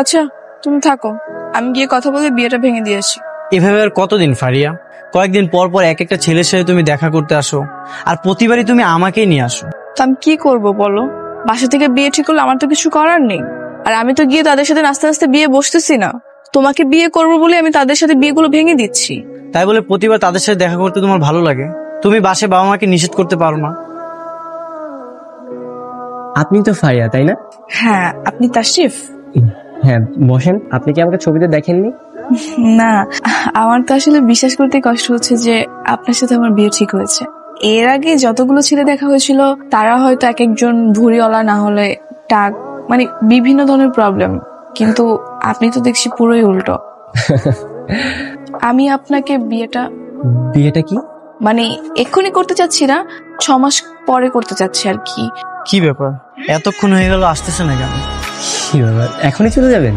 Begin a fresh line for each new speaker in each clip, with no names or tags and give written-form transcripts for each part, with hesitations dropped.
আচ্ছা তুমি থাকো, আমি গিয়ে কথা বলে বিয়েটা ভেঙে দিয়ে আসি।
এভাবে আর কতদিন ফারিয়া? কয়েকদিন পর পর এক একটা ছেলের সাথে তুমি দেখা করতে আসো, আর প্রতিবারই তুমি আমাকেই নিয়ে আসো।
তো আমি কি করব বলো? বাসা থেকে বিয়ে ঠিক করলে আমার তো কিছু করার নেই। আর আমি তো গিয়ে তাদের সাথে আস্তে আস্তে বিয়ে বসতেছি না, তোমাকে বিয়ে করবো বলে আমি তাদের সাথে বিয়েগুলো ভেঙে দিচ্ছি।
তাই বলে প্রতিবার তাদের সাথে দেখা করতে তোমার ভালো লাগে? তুমি বাসায় বাবা মাকে নিষেধ করতে পারো না?
আপনি তো ফারিয়া, তাই না?
হ্যাঁ, আপনি তাশরিফ?
হ্যাঁ বসেন। আপনি কি আমাকে ছবিতে দেখেননি?
না, আমার তো আসলে বিশ্বাস করতে কষ্ট হচ্ছে যে আপনার সাথে আমার বিয়ে ঠিক হয়েছে। এর আগে যতগুলো ছেলে দেখা হয়েছিল তারা হয়তো এক একজন ভুঁড়িওয়ালা, না হলে টাক, মানে বিভিন্ন ধরনের প্রবলেম, কিন্তু আপনি তো দেখছি পুরোই উল্টো। আমি আপনাকে
বিয়েটা কি?
মানে এক্ষুনি করতে চাচ্ছি না, 6 মাস পরে করতে চাচ্ছি আর কি।
কি ব্যাপার, এতক্ষণ হয়ে গেল, আসতেছে না কেন?
কি ব্যাপার, এখনই চলে যাবেন?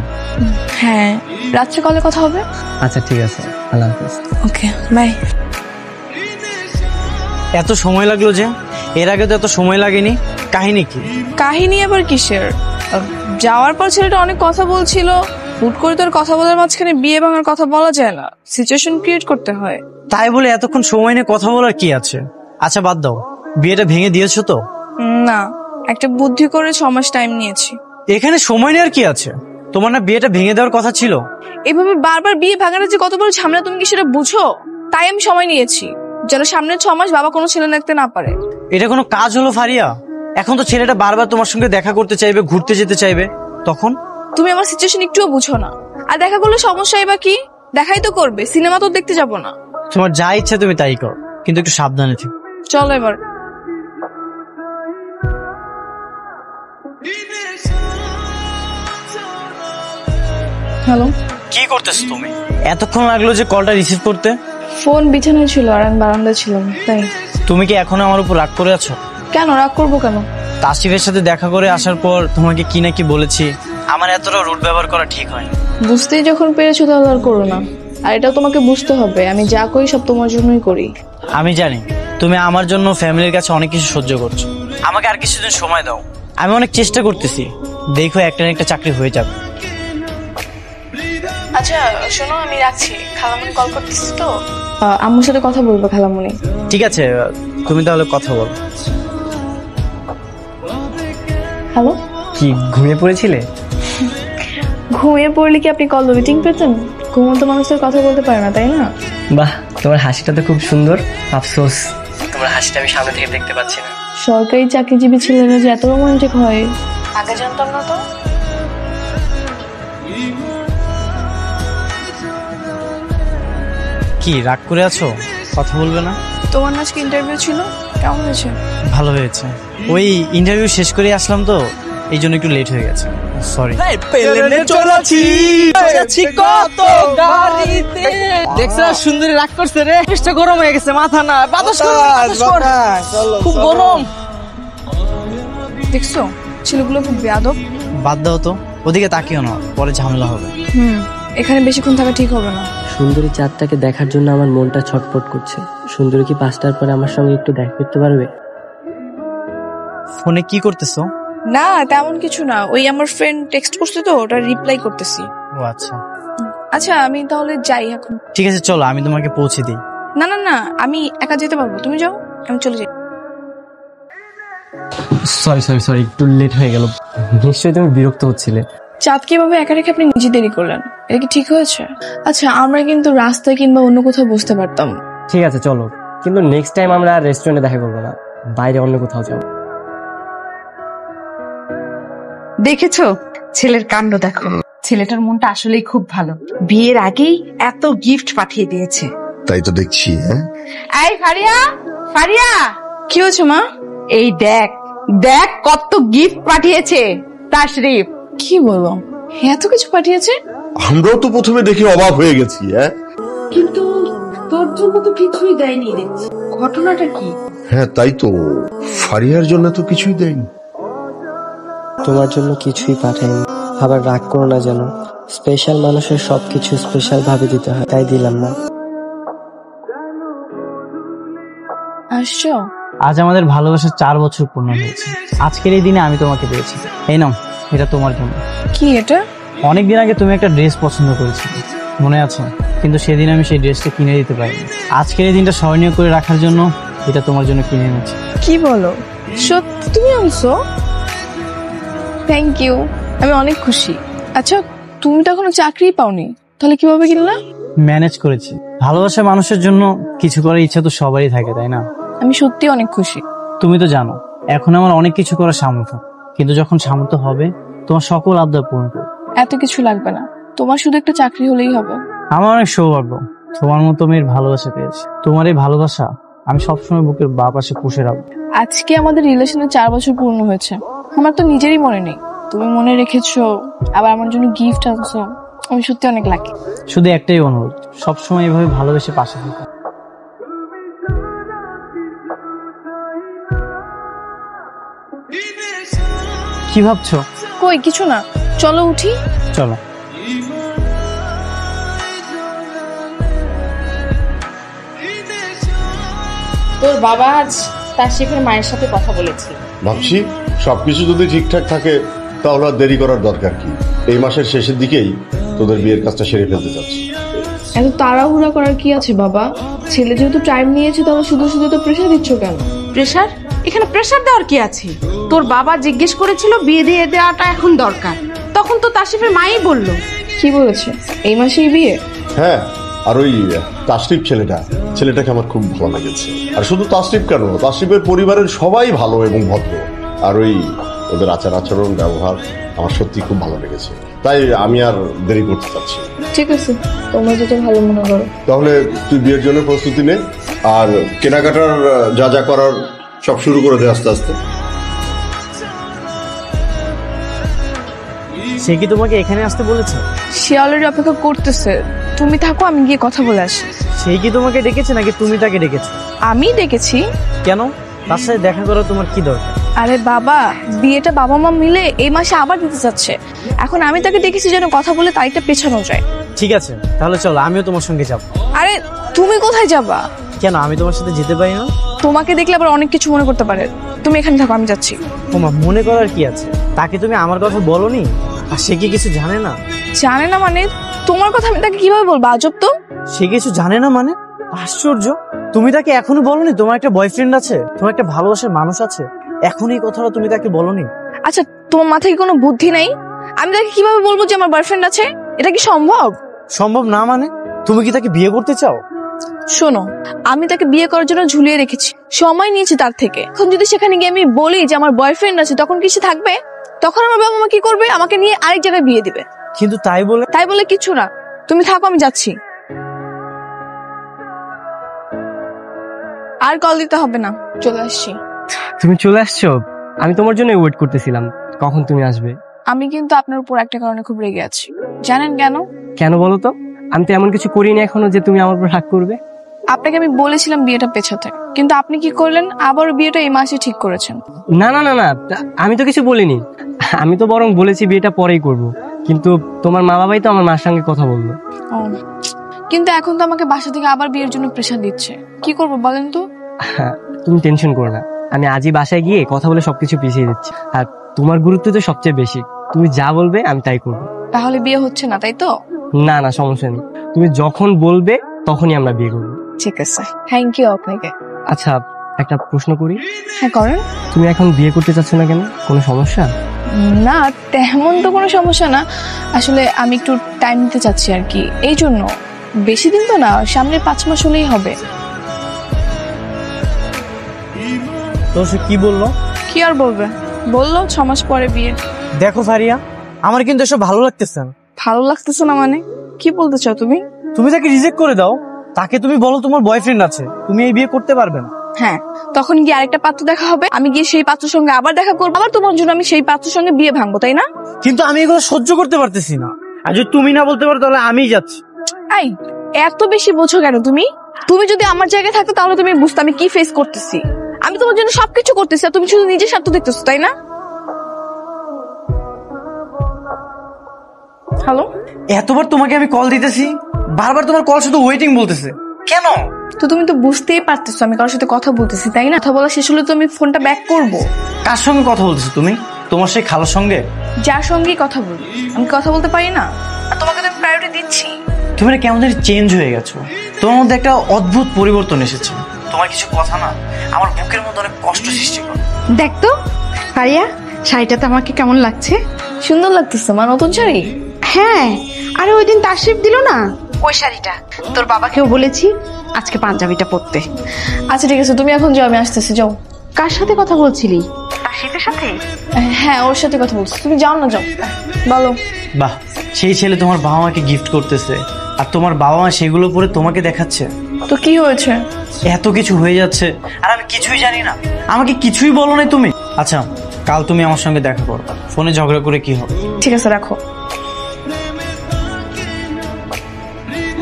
হ্যাঁ, রাত্রে কলে কথা হবে।
আচ্ছা ঠিক আছে, আল্লাহ হাফেজ।
Okay bye.
এত সময় লাগলো যে? এর আগে তো এত সময় লাগেনি। কাহিনী কি?
কাহিনী আবার কিসের? যাওয়ার পর ছেলেটা অনেক কথা বলছিল, হুট করে তোর কথা বলার মাঝখানে বিয়ে ভাঙার কথা বলা যায় না, সিচুয়েশন ক্রিয়েট করতে হয়।
তাই বলে এতক্ষণ সময় নিয়ে কথা বলার কি আছে? আচ্ছা বাদ দাও, বিয়েটা ভেঙে দিয়েছো তো?
না, একটা বুদ্ধি করে 6 মাস টাইম নিয়েছি।
এখানে সময় নেওয়ার কি আছে? তোমার না বিয়েটা ভেঙে দেওয়ার কথা ছিল?
এভাবে বারবার বিয়ে ভাঙাটা যে কত বড় ঝামেলা তুমি কি সেটা বুঝো? তাই আমি সময় নিয়েছি, যেন সামনের 6 মাস বাবা কোনো ছেলে দেখতে না পারে।
এটা কোনো কাজ হলো ফারিয়া? এখন তো ছেলেটা বারবার তোমার সঙ্গে দেখা করতে চাইবে, ঘুরতে যেতে চাইবে, তখন?
তুমি আমার সিচুয়েশন একটুও বুঝো না। আর দেখা করলে সমস্যাই বা কি? দেখাই তো করবে, সিনেমা তো দেখতে যাবো না।
তোমার যা ইচ্ছা তুমি তাই করো, কিন্তু একটু সাবধানে থেকো।
চলো এবার। হ্যালো,
কি করতেছো তুমি? এতক্ষণ লাগলো যে কলটা রিসিভ করতে?
ফোন বিছানায় ছিল আর আমি বারান্দায় ছিলাম, তাই।
তুমি কি এখনো আমার উপর রাগ করে আছো?
কেন রাগ করবো কেন?
তাসিফের সাথে দেখা করে আসার পর তোমাকে কি না কি বলেছি। আমার এতটা রুট ব্যবহার করা ঠিক হয়।
বুঝতেই যখন পেরেছো তাহলে আর করো না। আর এটাও তোমাকে বুঝতে হবে, আমি যা করি সব তোমার জন্যই করি।
আমি জানি তুমি আমার জন্য ফ্যামিলির কাছে অনেক কিছু সহ্য করছো। আমাকে আর কিছুদিন সময় দাও, আমি অনেক চেষ্টা করতেছি, দেখো একটা না একটা চাকরি হয়ে যাবে।
আচ্ছা শোনো, আমি রাখছি, খালামণি কল করতেছি তো, আম্মুর সাথে কথা বলবো খালামণি।
ঠিক আছে, তুমি তাহলে কথা বলো।
হ্যালো,
কি ঘুমিয়ে পড়েছিলে?
ঘুমিয়ে পড়লে কি আপনি কল ওয়েটিং পেতেন? ঘুমন্ত মানুষের কথা বলতে পারে না, তাই না?
বাহ, তোমার হাসিটা তো খুব সুন্দর। আফসোস তোমার হাসিটা আমি সামনে থেকে দেখতে পাচ্ছি না।
সরকারি চাকরিজীবী ছেলেরা যে এত রোমান্টিক হয় আগে জানতাম না তো।
কি রাগ করে আছো? কথা বলবে না?
তোমার না আজকে ইন্টারভিউ ছিল, কেমন হয়েছে?
ভালো হয়েছে, ওই ইন্টারভিউ শেষ করে আসলাম তো, এই জন্য একটু লেট হয়ে গেছে, সরি।
দেখছো সুন্দরী রাগ করছে রে, গরম হয়ে গেছে, মাথা না বাতাস খুব গরম।
দেখছো ছেলেগুলো খুব বেয়াদব।
বাদ দাও তো, ওদিকে তাকিও না, পরে ঝামেলা হবে।
এখানে বেশিক্ষণ থাকা ঠিক হবে না।
সুন্দরী চাঁদটাকে দেখার জন্য আমার মনটা ছটফট করছে। সুন্দরী কি 5টার পরে আমার সঙ্গে একটু দেখা করতে পারবে?
ফোনে কি করতেছো?
না তেমন কিছু না, ওই আমার ফ্রেন্ড টেক্সট করছে তো ওটা রিপ্লাই করতেছি।
ও আচ্ছা।
আচ্ছা আমি তাহলে যাই এখন।
ঠিক আছে চলো, আমি তোমাকে পৌঁছে দিই।
না না না, আমি একা যেতে পারবো, তুমি যাও, আমি চলে যাই।
সরি একটু লেট হয়ে গেল। নিশ্চয়ই তুমি বিরক্ত হচ্ছিলে।
চাঁদকে এভাবে একা রেখে আপনি নিজে দেরি করলেন, এটা কি ঠিক হয়েছে? আচ্ছা আমরা কিন্তু রাস্তায় কিংবা অন্য কোথাও বসতে পারতাম।
ঠিক আছে চলো, কিন্তু নেক্সট টাইম আমরা রেস্টুরেন্টে দেখা করবো না, বাইরে অন্য কোথাও যাবো।
দেখেছো ছেলের কাণ্ড দেখো। ছেলেটার মনটা আসলেই খুব ভালো, বিয়ের আগেই এত গিফট পাঠিয়ে দিয়েছে।
তাই তো দেখছি।
এই ফারিয়া, ফারিয়া
কি হয়েছে মা?
এই দেখ দেখ কত গিফট পাঠিয়েছে তাশরিফ।
কি বলবো, এত কিছু পাঠিয়েছে?
আমরাও তো প্রথমে দেখে অবাক হয়ে গেছি।
কিন্তু তোর জন্য তো কিছুই দেয়নি দেখছি, ঘটনাটা কি?
হ্যাঁ তাই তো, ফারিয়ার জন্য তো কিছুই দেয়নি।
তোমার জন্য কিছুই পাঠাইনি, আবার রাগ করো না যেন। স্পেশাল মানুষের সবকিছু স্পেশাল ভাবে দিতে হয়, তাই দিলাম না।
আসছো?
আজ আমাদের ভালোবাসার 4 বছর পূর্ণ হয়েছে। আজকের এই দিনে আমি তোমাকে পেয়েছি। এই নাও, এটা তোমার জন্য।
কি এটা?
অনেকদিন আগে তুমি একটা ড্রেস পছন্দ করেছিলে, মনে আছে? কিন্তু সেদিন আমি সেই ড্রেসটা কিনে দিতে পারিনি। আজকের এই দিনটা স্মরণীয় করে রাখার জন্য এটা তোমার জন্য কিনে এনেছি।
কি বলো, সত্যি তুমি আনছো? থ্যাংক ইউ, আমি অনেক খুশি। আচ্ছা, তুমি তো এখনো চাকরি পাওনি, তাহলে কিভাবে কিনলা?
ম্যানেজ করেছি। ভালোবাসা মানুষের জন্য কিছু করার ইচ্ছা তো সবারই থাকে, তাই না?
আমি সত্যি অনেক খুশি।
তুমি তো জানো এখন আমার অনেক কিছু করার সামর্থ্য, কিন্তু যখন সামর্থ্য হবে তোমার সকল আবদার পূরণ করব।
এত কিছু লাগবে না, তোমার শুধু একটা চাকরি হলেই হবে।
আমার অনেক সৌভাগ্য তোমার মতো মেয়ের ভালোবাসা পেয়েছি। তোমার এই ভালোবাসা আমি সবসময় বুকের বাঁ পাশে পুষে রাখবো।
আজকে আমাদের রিলেশনে 4 বছর পূর্ণ হয়েছে, আমার তো নিজেরই মনে নেই। তুমি মনে রেখেছো, আবার আমার জন্য গিফট আনছো। আমি সত্যি অনেক লাকি।
শুধু একটাই অনুরোধ, সবসময় এভাবে ভালোবেসে পাশে থাকো। কি ভাবছো?
কই কিছু না, চলো উঠি।
চলো।
তোর বাবা আজ তার শেখের মায়ের সাথে কথা বলেছে।
ভাবছি সবকিছু যদি ঠিকঠাক থাকে তাহলে আর দেরি করার দরকার কি। এই মাসের শেষের দিকেই তোদের বিয়ের কাজটা সেরে ফেলতে যাচ্ছি।
এত তাড়াহুড়া করার কি আছে বাবা? ছেলে যেহেতু টাইম নিয়েছে, তাহলে শুধু শুধু তো প্রেশার দিচ্ছ কেন?
প্রেশার? এখানে প্রেশার দেওয়ার কি আছে? তোর বাবা জিজ্ঞেস করেছিল বিয়ে দিয়ে দেওয়াটা এখন দরকার, তখন তো তাসিফের মাই বলল।
কি বলেছে? এই মাসেই বিয়ে?
হ্যাঁ, আর ওই তাশরিফ ছেলেটাকে আমার খুব ভালো লেগেছে। আর শুধু তাশরিফ কেন, তাশরিফের পরিবারের সবাই ভালো এবং ভদ্র। আর ওই ওদের আচার আচরণ ব্যবহার আমার সত্যি খুব ভালো লেগেছে। তাই আমি আর দেরি করতে চাচ্ছি।
ঠিক আছে, তোমরা যেটা ভালো মনে করো।
তাহলে তুই বিয়ের জন্য প্রস্তুতি নে, আর কেনাকাটার যা যা করার সব শুরু করে দে আস্তে আস্তে।
সে কি তোমাকে এখানে আসতে বলেছে?
সে অলরেডি অপেক্ষা করতেছে, তুমি থাকো, আমি গিয়ে কথা বলে আসি।
সে কি তোমাকে ডেকেছে নাকি তুমি তাকে ডেকেছো?
আমি ডেকেছি।
কেন? তার সাথে দেখা করা তোমার কি দরকার?
আরে বাবা, বিয়েটা বাবা মা মিলে এই মাসে আবার দিতে চাচ্ছে। এখন আমি তাকে ডেকেছি যেন কথা বলে তারিখটা পেছানো যায়।
ঠিক আছে, তাহলে চলো, আমিও তোমার সঙ্গে যাবো।
আরে তুমি কোথায় যাবা?
কেন, আমি তোমার সাথে যেতে পারি না?
তোমাকে দেখলে আবার অনেক কিছু মনে করতে পারে। তুমি এখানে থাকো, আমি যাচ্ছি।
তোমা মনে করার কি আছে? তাকে তুমি আমার কথা বলোনি, আর সে কি কিছু জানে না?
জানে না মানে? তোমার কথা আমি তাকে কিভাবে বলবো? আজব তো।
সে কিছু জানে না মানে? আশ্চর্য, তুমি তাকে এখনো বলোনি তোমার একটা বয়ফ্রেন্ড আছে, তোমার একটা ভালোবাসার মানুষ আছে? এখন এই কথাটা তুমি তাকে বলোনি?
আচ্ছা, তোমার মাথায় কি কোনো বুদ্ধি নাই? আমি তাকে কিভাবে বলবো যে আমার বয়ফ্রেন্ড আছে? এটা কি সম্ভব?
সম্ভব না মানে? তুমি কি তাকে বিয়ে করতে চাও?
শোনো, আমি তাকে বিয়ে করার জন্য ঝুলিয়ে রেখেছি, সময় নিয়েছি তার থেকে। এখন যদি সেখানে গিয়ে আমি বলি যে আমার বয়ফ্রেন্ড আছে, তখন কি সে থাকবে? তখন আমার বাবা মা কি করবে? আমাকে নিয়ে আরেক জায়গায় বিয়ে দিবে।
কিন্তু তাই বলে
কিছু না, তুমি থাকো, আমি যাচ্ছি। আর কল দিতে হবে না, চলে আসছি।
তুমি চলে আসছো? আমি তোমার জন্য ওয়েট করতেছিলাম, কখন তুমি আসবে।
আমি কিন্তু আপনার উপর একটা কারণে খুব রেগে আছি। জানেন কেন?
কেন বলো তো? আমি তো এমন কিছু করিনি এখনো যে তুমি আমার উপর রাগ করবে।
আপনাকে আমি বলেছিলাম বিয়েটা পেছাতে, কিন্তু আপনি কি করলেন? আবার বিয়েটা এই মাসে ঠিক করেছেন।
না না না না, আমি তো কিছু বলিনি। আমি তো বরং বলেছি বিয়েটা পরেই করব, কিন্তু তোমার মা বাবাই তো আমার মার সঙ্গে কথা বললো।
ও, কিন্তু এখন তো আমাকে বাসা থেকে আবার বিয়ের জন্য প্রেশার দিচ্ছে। কি করবো বলেন তো?
তুমি টেনশন করো না, আমি আজই বাসায় গিয়ে কথা বলে সবকিছু পিছিয়ে দিচ্ছি। আর তোমার গুরুত্ব তো সবচেয়ে বেশি, তুমি যা বলবে আমি তাই করবো।
তাহলে বিয়ে হচ্ছে না, তাই তো?
না না, সমস্যা নেই, তুমি যখন বলবে তখনই আমরা বিয়ে করবো।
ঠিক আছে, থ্যাংক ইউ আপনাকে।
আচ্ছা, একটা প্রশ্ন করি।
হ্যাঁ করেন।
তুমি এখন বিয়ে করতে চাচ্ছ না কেন? কোনো সমস্যা?
না, তেমন তো কোনো সমস্যা না। আসলে আমি একটু টাইম নিতে চাচ্ছি আর কি, এই জন্য। বেশি দিন তো না, সামনে 5 মাস হলেই হবে।
তো সে কি বললো?
কি আর বলবে, বললো 6 মাস পরে বিয়ে।
দেখো ফারিয়া, আমার কিন্তু এসব ভালো লাগতেছে না।
ভালো লাগতেছে না মানে? কি বলতে চাও তুমি?
তুমি তাকে রিজেক্ট করে দাও, তাকে তুমি বলো তোমার বয়ফ্রেন্ড আছে, তুমি এই বিয়ে করতে পারবে না।
হ্যাঁ, তখন গিয়ে আরেকটা পাত্র দেখা হবে, আমি গিয়ে সেই পাত্রের সঙ্গে আবার দেখা করবো, আবার তোমার জন্য আমি সেই পাত্রের সঙ্গে বিয়ে ভাঙবো, তাই না?
কিন্তু আমি এগুলো সহ্য করতে পারতেছি না। আর যদি তুমি না বলতে পারো তাহলে আমিই যাচ্ছি।
এই, এত বেশি বোঝো কেন তুমি? তুমি যদি আমার জায়গায় থাকতো তাহলে তুমি বুঝতে আমি কি ফেস করতেছি। আমি তোমার জন্য সবকিছু করতেছি, আর তুমি শুধু নিজের স্বার্থ দেখতেছো, তাই না? হ্যালো,
এতবার তোমাকে আমি কল দিতেছি, বারবার তোমার কল শুধু ওয়েটিং বলতেছে। কেন?
তো তুমি তো বুঝতেই পারতেছো আমি কারোর সাথে কথা বলতেছি, তাই না? কথা বলা শেষ হলে তো আমি ফোনটা ব্যাক করব।
কার সঙ্গে কথা বলতেছো তুমি? তোমার সেই খালার সঙ্গে?
যার সঙ্গেই কথা বলি, আমি কথা বলতে পারি না? আর তোমাকে তো আমি প্রায়োরিটি দিচ্ছি।
তুমি না কেমন জানি চেঞ্জ হয়ে গেছো, তোমার মধ্যে একটা অদ্ভুত পরিবর্তন এসেছে। তোমার কিছু কথা না আমার বুকের মধ্যে অনেক কষ্ট সৃষ্টি করে।
দেখ তো ফারিয়া, শাড়িটাতে আমাকে কেমন লাগছে?
সুন্দর লাগতেছে মা, নতুন শাড়ি।
হ্যাঁ, আরে ওই দিন তাশরিফ দিল না ওই শাড়িটা, তোর বাবাকেও বলেছি আজকে পাঞ্জাবিটা পরতে।
আচ্ছা ঠিক আছে, তুমি এখন যাও, আমি আসতেছি, যাও।
কার সাথে কথা বলছিলি? তাশরিফের সাথে?
হ্যাঁ, ওর সাথে কথা বলছি, তুমি যাও না, যাও। বলো।
বাহ, সেই ছেলে তোমার বাবা মাকে গিফট করতেছে আর তোমার বাবা মা সেগুলো পরে তোমাকে দেখাচ্ছে।
তো কি হয়েছে?
এত কিছু হয়ে যাচ্ছে আর আমি কিছুই জানি না, আমাকে কিছুই বলো না তুমি। আচ্ছা, কাল তুমি আমার সঙ্গে দেখা করো, ফোনে ঝগড়া করে কি হবে?
ঠিক আছে, রাখো।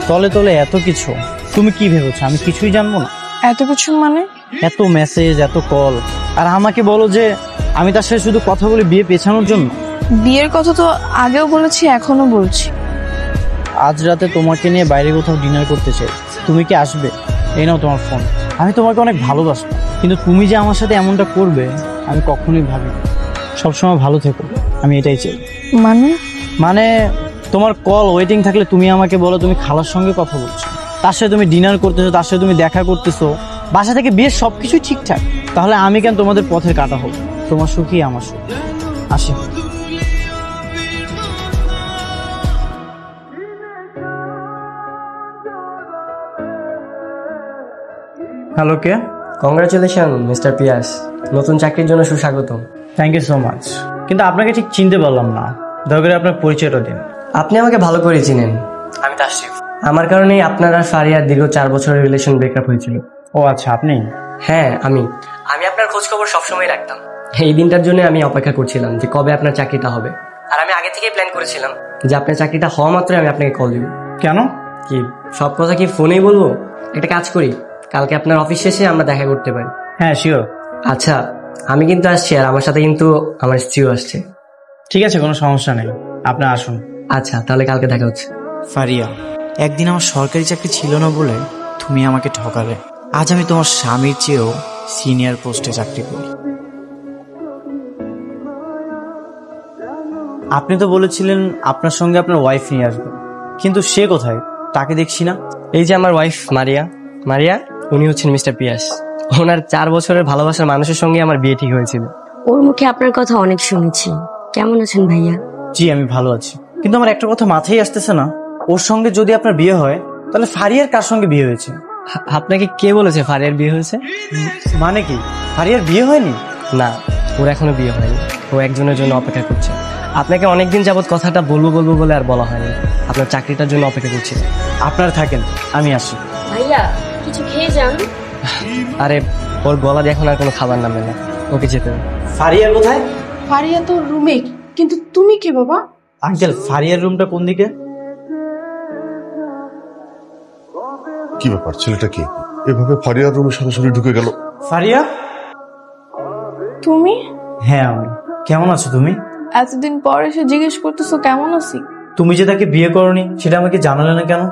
তলে তলে এত কিছু, তুমি কি ভেবেছো আমি কিছুই জানবো না?
এত কিছু মানে?
এত মেসেজ, এত কল, আর আমাকে বলো যে আমি তার সাথে শুধু কথা বলে বিয়ে পেছানোর জন্য।
বিয়ের কথা তো আগেও বলেছি, এখনো বলছি।
আজ রাতে তোমাকে নিয়ে বাইরে কোথাও ডিনার করতে চাই, তুমি কি আসবে? এই নাও তোমার ফোন। আমি তোমাকে অনেক ভালোবাসি, কিন্তু তুমি যে আমার সাথে এমনটা করবে আমি কখনোই ভাবিনি। সবসময় ভালো থেকো, আমি এটাই চাই। মানে তোমার কল ওয়েটিং থাকলে তুমি আমাকে বলো তুমি খালার সঙ্গে কথা বলছো, তার সাথে তুমি ডিনার করতেছো, তার সাথে তুমি দেখা করতেছো, বাসা থেকে বিয়ের সবকিছুই ঠিকঠাক, তাহলে আমি কেন তোমাদের পথের কাটা হব? তোমার সুখই আমার সুখ। আসি। হ্যালো, কে?
কংগ্রাচুলেশন মিস্টার পিয়াস, নতুন চাকরির জন্য সুস্বাগতম।
থ্যাংক ইউ সো মাচ, কিন্তু আপনাকে ঠিক চিনতে পারলাম না, দয়া করে আপনার পরিচয়টা দিন।
আপনি আমাকে ভালো করে চিনেন, আমি তাশরিফ। আমার কারণেই আপনার আর ফারিয়ার দীর্ঘ 4 বছরের রিলেশন ব্রেকআপ হয়েছিল।
ও আচ্ছা, আপনি?
হ্যাঁ, আমি আপনার খোঁজ খবর সবসময় রাখতাম। এই দিনটার জন্য আমি অপেক্ষা করছিলাম যে কবে আপনার চাকরিটা হবে। আর আমি আগে থেকেই প্ল্যান করেছিলাম যে আপনার চাকরিটা হওয়া মাত্রই আমি আপনাকে কল দিব।
কেন?
কি সব কথা কি ফোনেই বলবো? একটা কাজ করি, কালকে আপনার অফিস শেষে আমরা দেখা করতে পারি।
হ্যাঁ, শিওর।
আচ্ছা, আমি কিন্তু আসছি, আর আমার সাথে কিন্তু আমার স্ত্রীও আসছে।
ঠিক আছে, কোনো সমস্যা নেই, আপনি আসুন।
আচ্ছা, তাহলে কালকে দেখা হচ্ছে।
ফারিয়া, একদিন আমার সরকারি চাকরি ছিল না বলে তুমি আমাকে ঠকালে। আজ আমি তোমার স্বামীর চেয়েও সিনিয়র পোস্টে চাকরি করি।
আপনি তো বলেছিলেন আপনার সঙ্গে আপনার ওয়াইফ নিয়ে আসবেন, কিন্তু সে কোথায়? তাকে দেখছি না।
এই যে আমার ওয়াইফ মারিয়া, উনি হচ্ছেন মিস্টার পিয়াস। ওনার 4 বছরের ভালোবাসার মানুষের সঙ্গে আমার বিয়ে ঠিক হয়েছিল।
ওর মুখে আপনার কথা অনেক শুনেছি। কেমন আছেন ভাইয়া?
জি, আমি ভালো আছি, কিন্তু আমার একটা কথা মাথায় আসতেছে না, ওর সঙ্গে যদি আপনার বিয়ে হয় তাহলে ফারিয়ার কার সঙ্গে বিয়ে হয়েছে?
আপনাকে কে বলেছে ফারিয়ার বিয়ে হয়েছে?
মানে কি, ফারিয়ার বিয়ে হয়নি?
না, ওর এখনো বিয়ে হয়নি, ও একজনের জন্য অপেক্ষা করছে। আপনাকে অনেকদিন যাবত কথাটা বলবো বলে আর বলা হয়নি। আপনার চাকরিটার জন্য অপেক্ষা করছি।
আপনারা থাকেন, আমি আসি।
ভাইয়া, কিছু খেয়ে যান।
আরে, ওর গলা দিয়ে এখন আর কোনো খাবার নামে না, ওকে যেতে হবে।
ফারিয়া কোথায়?
ফারিয়া তো রুমে, কিন্তু তুমি কে বাবা?
আঙ্কেল, ফারিয়ার রুমটা কোন দিকে?
কি ব্যাপার, ছেলেটা কি এভাবে ফারিয়ার রুমের সরাসরি ঢুকে গেল?
ফারিয়া,
তুমি?
হ্যাঁ আমি। কেমন আছো তুমি?
এতদিন পর এসে জিজ্ঞেস করতেছো কেমন আছি।
তুমি যে তাকে বিয়ে করনি সেটা আমাকে জানালে না কেন?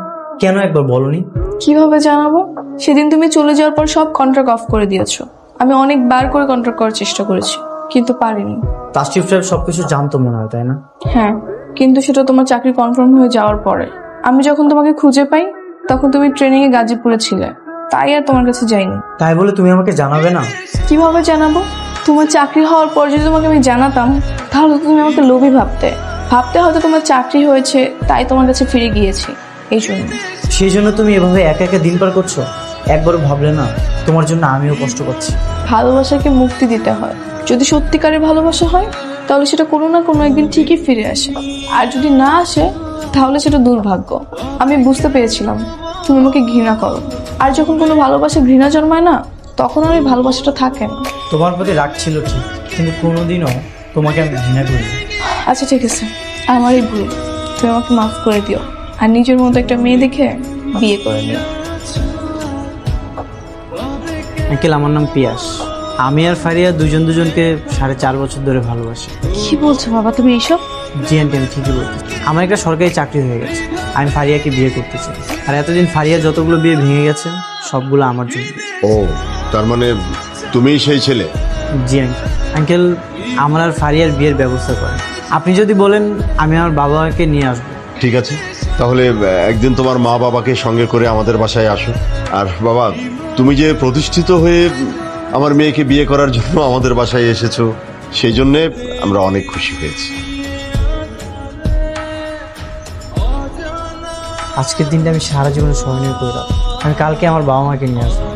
কেন একবার বলনি?
কিভাবে জানাবো? সেদিন তুমি চলে যাওয়ার পর সব কন্ট্রাক্ট অফ করে দিয়েছো। আমি অনেকবার করে কন্ট্রাক্ট করার চেষ্টা করেছি, কিন্তু পারিনি।
তাশরিফ সাহেব সবকিছু জানতো মনে হয়, তাই না?
হ্যাঁ, কিন্তু সেটা তোমার চাকরি কনফার্ম হয়ে যাওয়ার পরে। আমি যখন তোমাকে খুঁজে পাই তখন তুমি ট্রেনিং এ গাজীপুরে ছিলে, তাই আর তোমার কাছে যাইনি।
তাই বলে তুমি আমাকে জানাবে না?
কিভাবে জানাবো? তোমার চাকরি হওয়ার পর যদি তোমাকে আমি জানাতাম তাহলে তুমি আমাকে লোভী ভাবতে হয়তো তোমার চাকরি হয়েছে তাই তোমার কাছে ফিরে গিয়েছি, এই জন্য।
সেই জন্য তুমি এভাবে একা একা দিন পার করছো? একবারও ভাবলে না তোমার জন্য আমিও কষ্ট করছি?
ভালোবাসাকে মুক্তি দিতে হয়। যদি সত্যিকারের ভালোবাসা হয় তাহলে সেটা কোনো না কোনো একদিন ঠিকই ফিরে আসে, আর যদি না আসে তাহলে সেটা দুর্ভাগ্য। আমি বুঝতে পেরেছিলাম তুমি আমাকে ঘৃণা করো, আর যখন কোনো ভালোবাসা ঘৃণা জন্মায় না তখন আর ওই ভালোবাসাটা থাকে না।
তোমার প্রতি রাগ ছিল ঠিক, কিন্তু কোনোদিনও তোমাকে আমি ঘৃণা করিনি।
আচ্ছা ঠিক আছে, আমারই ভুল, তুমি আমাকে মাফ করে দিও, আর নিজের মতো একটা মেয়ে দেখে বিয়ে করে নিও।
আঙ্কেল, আমার নাম পিয়াস। আমি আর ফারিয়া দুজনকে 4.5 বছর ধরে ভালোবাসি।
কি বলছো বাবা তুমি এইসব?
জি আন্টি, আমি ঠিকই বলতেছি। আমার একটা সরকারি চাকরি হয়ে গেছে, আমি ফারিয়াকে বিয়ে করতে চাই। আর এতদিন ফারিয়া যতগুলো বিয়ে ভেঙে গেছে সবগুলো আমার জন্য।
ও, তার মানে তুমিই সেই ছেলে?
জি আঙ্কেল, আমার আর ফারিয়ার বিয়ের ব্যবস্থা করেন। আপনি যদি বলেন আমি আমার বাবা মাকে নিয়ে আসবো।
ঠিক আছে, তাহলে একদিন তোমার মা বাবাকে সঙ্গে করে আমাদের বাসায় আসো। আর বাবা, তুমি যে প্রতিষ্ঠিত হয়ে আমার মেয়েকে বিয়ে করার জন্য আমাদের বাসায় এসেছো, সেই জন্যে আমরা অনেক খুশি হয়েছি।
আজকের দিনটা আমি সারা জীবনে স্মরণীয় করে রাখবো। আমি কালকে আমার বাবা মাকে নিয়ে আসবো।